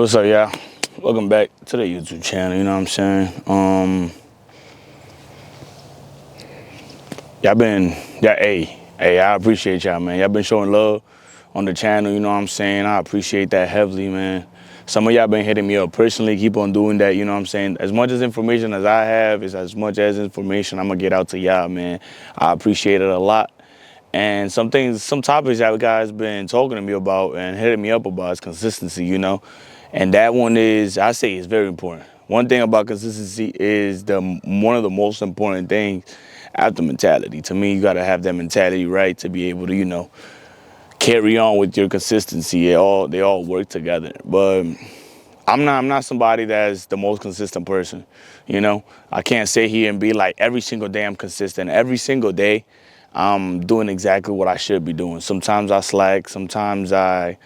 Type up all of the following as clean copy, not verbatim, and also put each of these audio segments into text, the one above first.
What's up, y'all? Welcome back to the YouTube channel, you know what I'm saying? I appreciate y'all, man. Y'all been showing love on the channel, you know what I'm saying? I appreciate that heavily, man. Some of y'all been hitting me up personally. Keep on doing that, you know what I'm saying? As much as information as I have is as much as information I'm gonna get out to y'all, man. I appreciate it a lot. And some topics that guys been talking to me about and hitting me up about is consistency, you know? And that one I say is very important. One thing about consistency is one of the most important things after mentality. To me, you gotta have that mentality right to be able to, carry on with your consistency. They all work together. But I'm not somebody that's the most consistent person. You know, I can't sit here and be like every single day I'm consistent. Every single day I'm doing exactly what I should be doing. Sometimes I slack. Sometimes I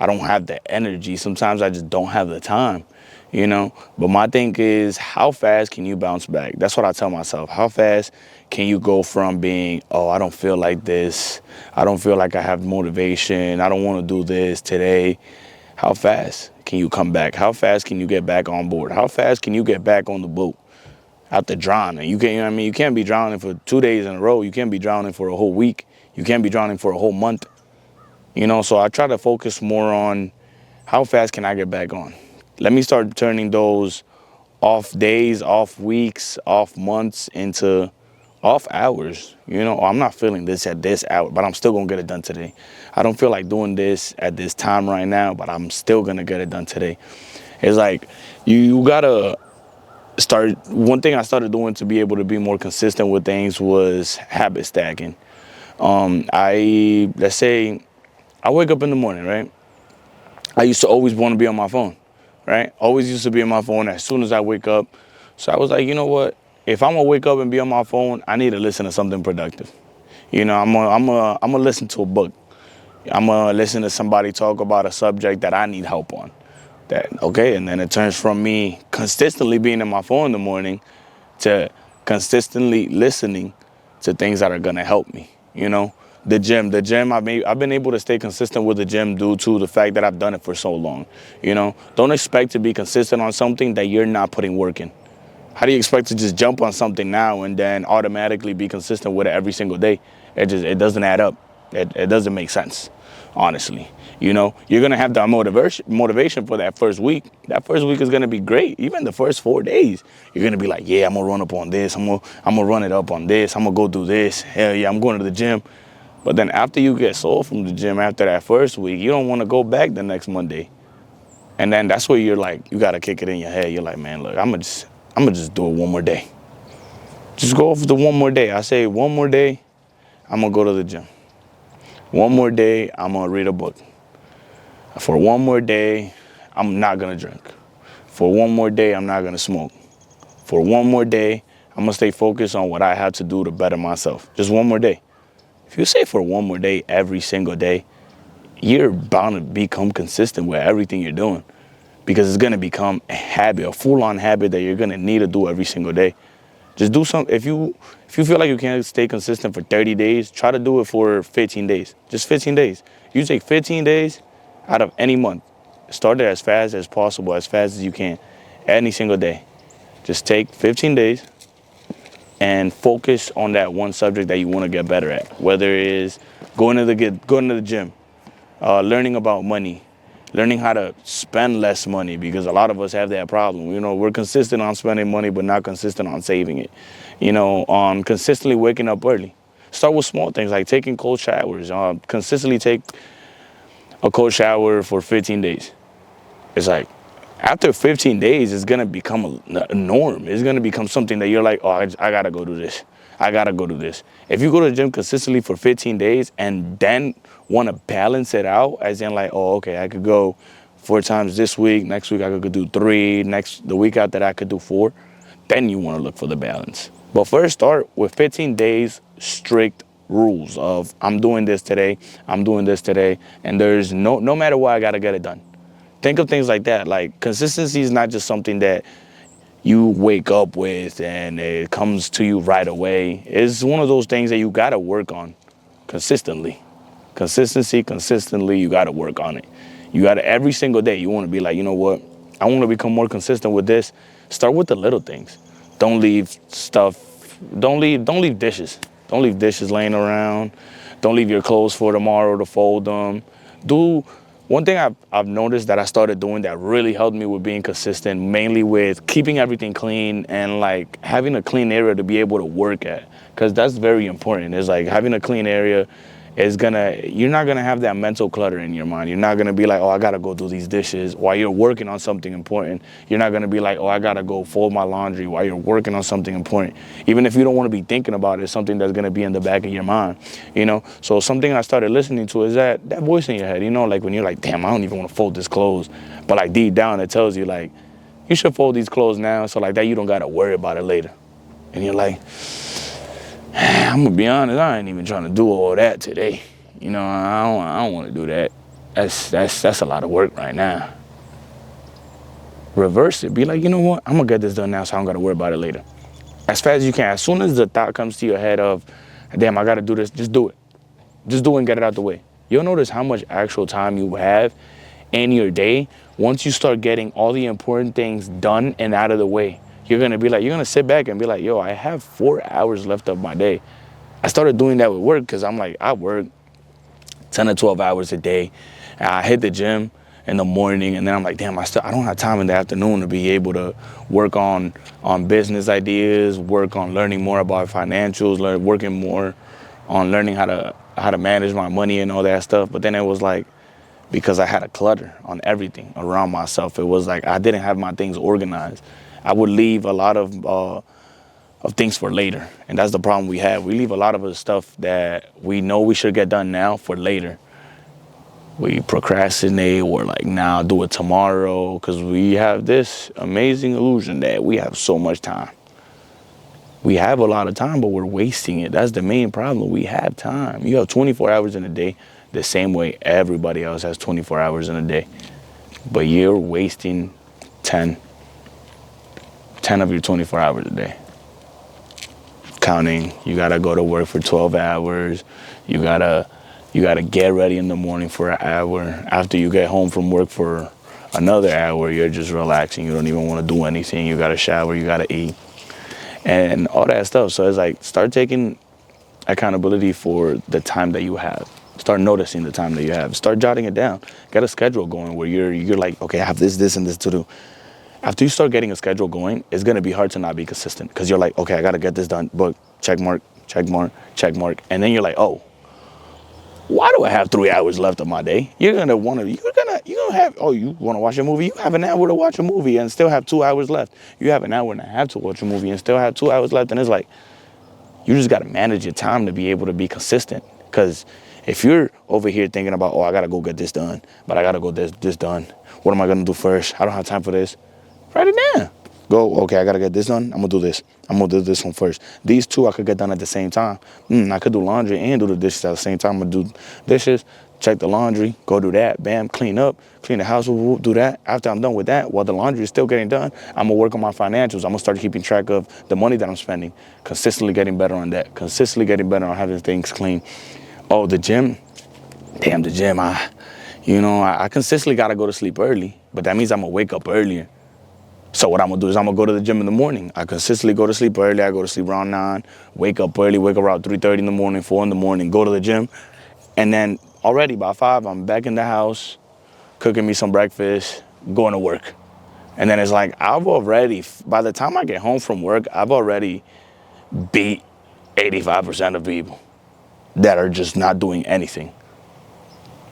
don't have the energy. Sometimes I just don't have the time. You know, but my thing is, how fast can you bounce back? That's what I tell myself. How fast can you go from being, oh, I don't feel like this. I don't feel like I have motivation. I don't want to do this today. How fast can you come back? How fast can you get back on board? How fast can you get back on the boat after drowning? You can't, you know what I mean? You can't be drowning for 2 days in a row. You can't be drowning for a whole week. You can't be drowning for a whole month. You know, so I try to focus more on how fast can I get back on? Let me start turning those off days, off weeks, off months into off hours. You know, I'm not feeling this at this hour, but I'm still gonna get it done today. I don't feel like doing this at this time right now, but I'm still gonna get it done today. It's like you gotta start. One thing I started doing to be able to be more consistent with things was habit stacking. Let's say I wake up in the morning, right? I used to always want to be on my phone, right? Always used to be on my phone as soon as I wake up. So I was like, you know what? If I'm gonna wake up and be on my phone, I need to listen to something productive. You know, I'm gonna listen to a book. I'm gonna listen to somebody talk about a subject that I need help on. Okay, and then it turns from me consistently being on my phone in the morning to consistently listening to things that are gonna help me. You know, the gym. I've been able to stay consistent with the gym due to the fact that I've done it for so long. You know, don't expect to be consistent on something that you're not putting work in. How do you expect to just jump on something now and then automatically be consistent with it every single day? It doesn't add up. It doesn't make sense, honestly. You know, you're gonna have the motivation for that first week. That first week is gonna be great. Even the first 4 days, you're gonna be like, yeah, I'm gonna run up on this. I'm gonna run it up on this. I'm gonna go do this. Hell yeah, I'm going to the gym. But then after you get sore from the gym after that first week, you don't want to go back the next Monday. And then that's where you're like, you gotta kick it in your head. You're like, man, look, I'm gonna just do it one more day. Just go for the one more day. I say one more day, I'm gonna go to the gym. One more day, I'm gonna read a book. For one more day, I'm not gonna drink. For one more day, I'm not gonna smoke. For one more day, I'm gonna stay focused on what I have to do to better myself. Just one more day. If you say for one more day every single day, you're bound to become consistent with everything you're doing, because it's gonna become a habit, a full-on habit that you're gonna need to do every single day. Just do something. If you feel like you can't stay consistent for 30 days, try to do it for 15 days. Just 15 days. You take 15 days out of any month. Start it as fast as possible, as fast as you can, any single day. Just take 15 days and focus on that one subject that you want to get better at. Whether it is going to the gym, learning about money, learning how to spend less money, because a lot of us have that problem. You know, we're consistent on spending money, but not consistent on saving it. You know, on consistently waking up early. Start with small things like taking cold showers. Consistently take a cold shower for 15 days. It's like, after 15 days, it's gonna become a norm. It's gonna become something that you're like, oh, I gotta go do this. I gotta go do this. If you go to the gym consistently for 15 days and then want to balance it out, as in like, oh, okay, I could go 4 times this week. Next week I could do 3. The week after that I could do 4. Then you want to look for the balance. But first, start with 15 days strict rules of I'm doing this today, I'm doing this today, and there's no matter what, I gotta get it done. Think of things like that. Like, consistency is not just something that you wake up with and it comes to you right away. It's one of those things that you gotta work on consistently. Consistently, you gotta work on it. You got to, every single day, you want to be like, you know what? I want to become more consistent with this. Start with the little things. Don't leave stuff, don't leave dishes. Don't leave dishes laying around. Don't leave your clothes for tomorrow to fold them. Do one thing I've noticed that I started doing that really helped me with being consistent, mainly with keeping everything clean and like having a clean area to be able to work at, because that's very important. It's like having a clean area is you're not gonna have that mental clutter in your mind. You're not gonna be like, oh, I gotta go do these dishes while you're working on something important. You're not gonna be like, oh, I gotta go fold my laundry while you're working on something important. Even if you don't want to be thinking about it, it's something that's gonna be in the back of your mind, you know. So something I started listening to is that voice in your head, you know, like when you're like, damn, I don't even want to fold this clothes, but like deep down it tells you like, you should fold these clothes now, so like that you don't gotta worry about it later. And you're like, I'm gonna be honest, I ain't even trying to do all that today. You know, I don't want to do that. That's a lot of work right now. Reverse it. Be like, you know what? I'm gonna get this done now, so I don't gotta worry about it later. As fast as you can. As soon as the thought comes to your head of, damn, I gotta do this, just do it. Just do it and get it out the way. You'll notice how much actual time you have in your day once you start getting all the important things done and out of the way. You're gonna sit back and be like, yo, I have 4 hours left of my day. I started doing that with work because I'm like, I work 10 to 12 hours a day. And I hit the gym in the morning, and then I'm like, damn, I don't have time in the afternoon to be able to work on business ideas, work on learning more about financials, working more on learning how to manage my money and all that stuff. But then it was like, because I had a clutter on everything around myself, it was like I didn't have my things organized. I would leave a lot of things for later. And that's the problem we have. We leave a lot of the stuff that we know we should get done now for later. We procrastinate, or like, nah, I'll do it tomorrow, because we have this amazing illusion that we have so much time. We have a lot of time, but we're wasting it. That's the main problem. We have time. You have 24 hours in a day, the same way everybody else has 24 hours in a day. But you're wasting 10 of your 24 hours a day. Counting, you gotta go to work for 12 hours. You gotta get ready in the morning for an hour. After you get home from work for another hour, you're just relaxing. You don't even want to do anything. You gotta shower, you gotta eat, and all that stuff. So it's like, start taking accountability for the time that you have. Start noticing the time that you have. Start jotting it down. Get a schedule going where you're like, okay, I have this, and this to do. After you start getting a schedule going, it's going to be hard to not be consistent, because you're like, okay, I got to get this done. Book, check mark, check mark, check mark. And then you're like, oh, why do I have 3 hours left of my day? You want to watch a movie? You have an hour to watch a movie and still have 2 hours left. You have an hour and a half to watch a movie and still have 2 hours left. And it's like, you just got to manage your time to be able to be consistent. Because if you're over here thinking about, oh, I got to go get this done, but I got to go this done. What am I going to do first? I don't have time for this. Write it down. Go, okay, I got to get this done. I'm going to do this. I'm going to do this one first. These two I could get done at the same time. I could do laundry and do the dishes at the same time. I'm going to do dishes, check the laundry, go do that, bam, clean up, clean the house, do that. After I'm done with that, while the laundry is still getting done, I'm going to work on my financials. I'm going to start keeping track of the money that I'm spending, consistently getting better on that, consistently getting better on having things clean. Oh, the gym. Damn, the gym. I consistently got to go to sleep early, but that means I'm going to wake up earlier. So what I'm going to do is I'm going to go to the gym in the morning. I consistently go to sleep early. I go to sleep around 9, wake up early, wake up around 3:30 in the morning, 4 in the morning, go to the gym. And then already by 5, I'm back in the house, cooking me some breakfast, going to work. And then it's like, by the time I get home from work, I've already beat 85% of people that are just not doing anything.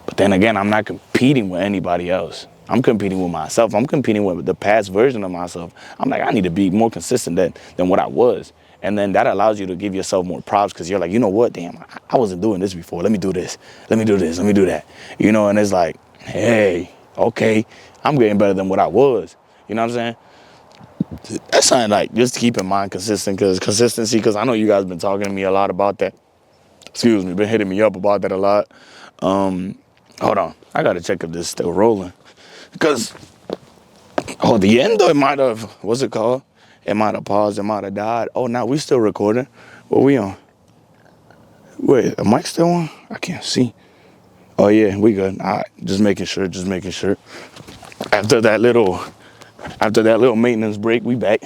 But then again, I'm not competing with anybody else. I'm competing with myself. I'm competing with the past version of myself. I'm like, I need to be more consistent than what I was. And then that allows you to give yourself more props, because you're like, you know what, damn, I wasn't doing this before. Let me do this. Let me do this. Let me do that. You know, and it's like, hey, okay, I'm getting better than what I was. You know what I'm saying? That's something like, just keep in mind consistency, because I know you guys been talking to me a lot about that. Excuse me, been hitting me up about that a lot. Hold on. I got to check if this is still rolling. Because, the end, it might have, what's it called? It might have paused, it might have died. Oh, now we still recording. What we on? Wait, the mic still on? I can't see. Oh yeah, we good. All right, just making sure, just making sure. After that little, after that little maintenance break, we back.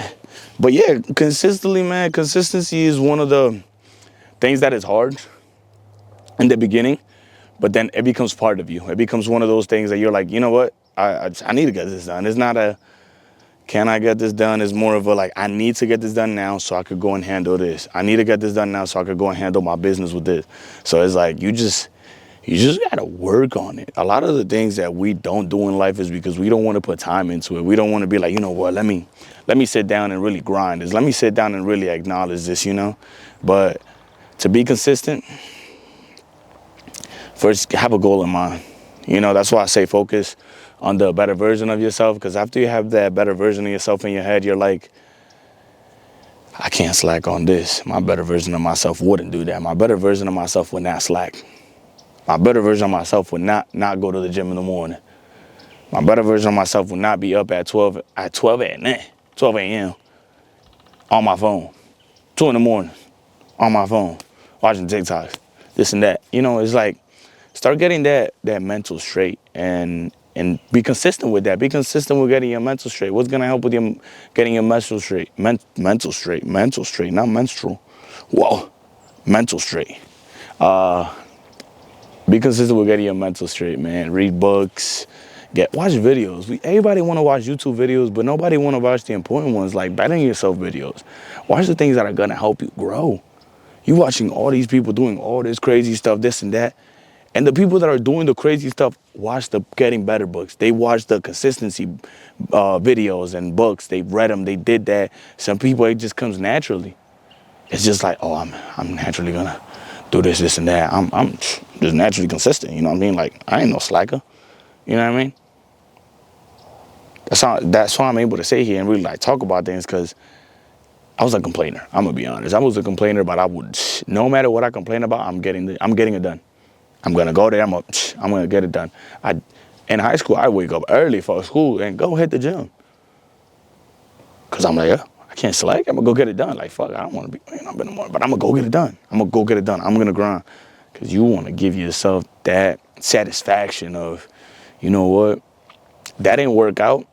But yeah, consistently, man. Consistency is one of the things that is hard in the beginning, but then it becomes part of you. It becomes one of those things that you're like, you know what? I need to get this done. It's not a can I get this done? It's more of a like I need to get this done now so I could go and handle this. I need to get this done now so I could go and handle my business with this. So it's like you just gotta work on it. A lot of the things that we don't do in life is because we don't want to put time into it. We don't want to be like, you know what, let me sit down and really grind this. Let me sit down and really acknowledge this, you know? But to be consistent, first have a goal in mind. You know, that's why I say focus on the better version of yourself, because after you have that better version of yourself in your head, you're like, I can't slack on this. My better version of myself wouldn't do that. My better version of myself would not slack. My better version of myself would not go to the gym in the morning. My better version of myself would not be up at 12 at night, 12 a.m. on my phone, 2 in the morning on my phone, watching TikToks, this and that. You know, it's like start getting that mental straight and be consistent with that. Be consistent with getting your mental straight. What's gonna help with your getting your mental straight? Mental straight, not menstrual. Whoa, mental straight. Be consistent with getting your mental straight, man. Read books, watch videos. Everybody want to watch YouTube videos, but nobody want to watch the important ones like bettering yourself videos. Watch the things that are gonna help you grow. You watching all these people doing all this crazy stuff, this and that. And the people that are doing the crazy stuff watch the Getting Better books. They watch the consistency videos and books. They read them. They did that. Some people, it just comes naturally. It's just like, oh, I'm naturally gonna do this, and that. I'm just naturally consistent. You know what I mean? Like I ain't no slacker. You know what I mean? That's why I'm able to sit here and really like talk about things, because I was a complainer. I'm gonna be honest. I was a complainer, but no matter what I complain about, I'm getting it done. I'm gonna go there. I'm gonna get it done. In high school, I wake up early for school and go hit the gym, cause I'm like, yeah, I can't slack. I'm gonna go get it done. Like fuck, I don't want to be up in the morning, but I'm gonna go get it done. I'm gonna go get it done. I'm gonna grind, cause you want to give yourself that satisfaction of, you know what, that didn't work out,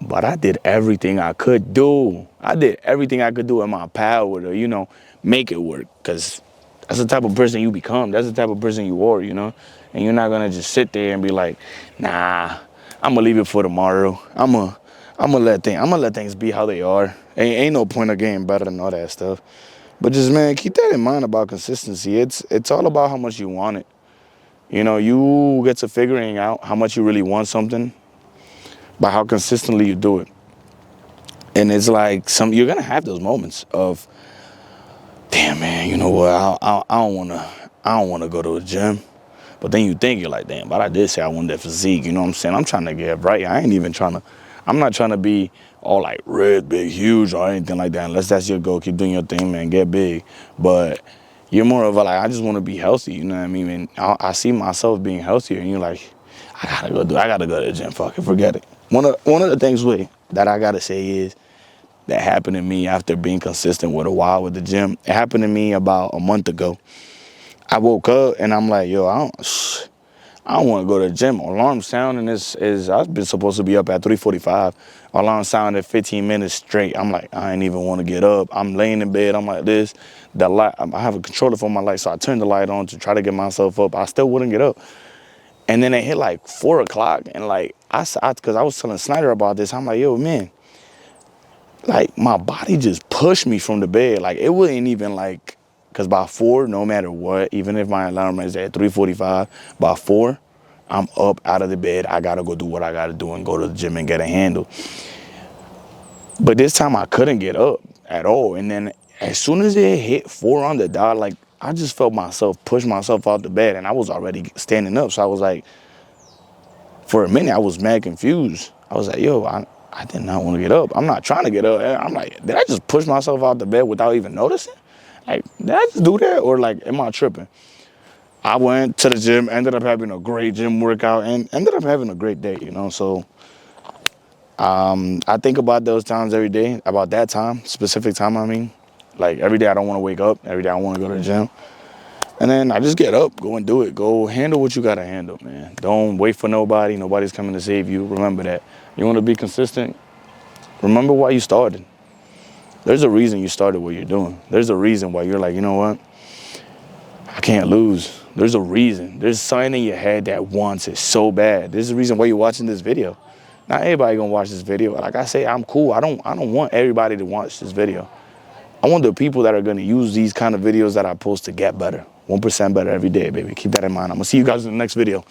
but I did everything I could do. I did everything I could do in my power to, you know, make it work, cause that's the type of person you become. That's the type of person you are, you know? And you're not gonna just sit there and be like, nah, I'm gonna leave it for tomorrow. I'm gonna let things be how they are. Ain't no point of getting better than all that stuff. But just, man, keep that in mind about consistency. It's all about how much you want it. You know, you get to figuring out how much you really want something by how consistently you do it. And it's like you're gonna have those moments of, damn, man, you know what? I don't wanna go to a gym. But then you think, you're like, damn, but I did say I wanted that physique. You know what I'm saying? I'm trying to get right. I'm not trying to be all like red, big, huge or anything like that. Unless that's your goal, keep doing your thing, man, get big. But you're more of a like, I just want to be healthy. You know what I mean? And I see myself being healthier, and you're like, I gotta go to the gym. Fuck it, forget it. One of the things that I gotta say is, that happened to me after being consistent with a while with the gym. It happened to me about a month ago. I woke up and I'm like, yo, I don't want to go to the gym. Alarm sounding I've been supposed to be up at 3:45. Alarm sounded 15 minutes straight. I'm like, I ain't even want to get up. I'm laying in bed. I'm like this. The light, I have a controller for my light, so I turned the light on to try to get myself up. I still wouldn't get up. And then it hit like 4 o'clock, and like because I was telling Snyder about this. I'm like, yo, man, like my body just pushed me from the bed. Like it wasn't even like, because by 4, no matter what, even if my alarm is at 3:45, by 4, I'm up out of the bed. I gotta go do what I gotta do and go to the gym and get a handle. But this time I couldn't get up at all. And then as soon as it hit 4 on the dot, like I just felt myself push myself out the bed, and I was already standing up. So I was like, for a minute, I was mad confused. I was like, yo, I did not want to get up. I'm not trying to get up. I'm like, did I just push myself out the bed without even noticing? Like, did I just do that? Or like, am I tripping? I went to the gym, ended up having a great gym workout, and ended up having a great day, you know? So I think about those times every day, about that time, specific time, I mean. Like, every day I don't want to wake up. Every day I want to go to the gym. And then I just get up, go and do it. Go handle what you got to handle, man. Don't wait for nobody. Nobody's coming to save you. Remember that. You want to be consistent? Remember why you started. There's a reason you started what you're doing. There's a reason why you're like, you know what? I can't lose. There's a reason. There's something in your head that wants it so bad. There's a reason why you're watching this video. Not everybody gonna watch this video. Like I say, I'm cool. I don't want everybody to watch this video. I want the people that are gonna use these kind of videos that I post to get better. 1% better every day, baby. Keep that in mind. I'm gonna see you guys in the next video.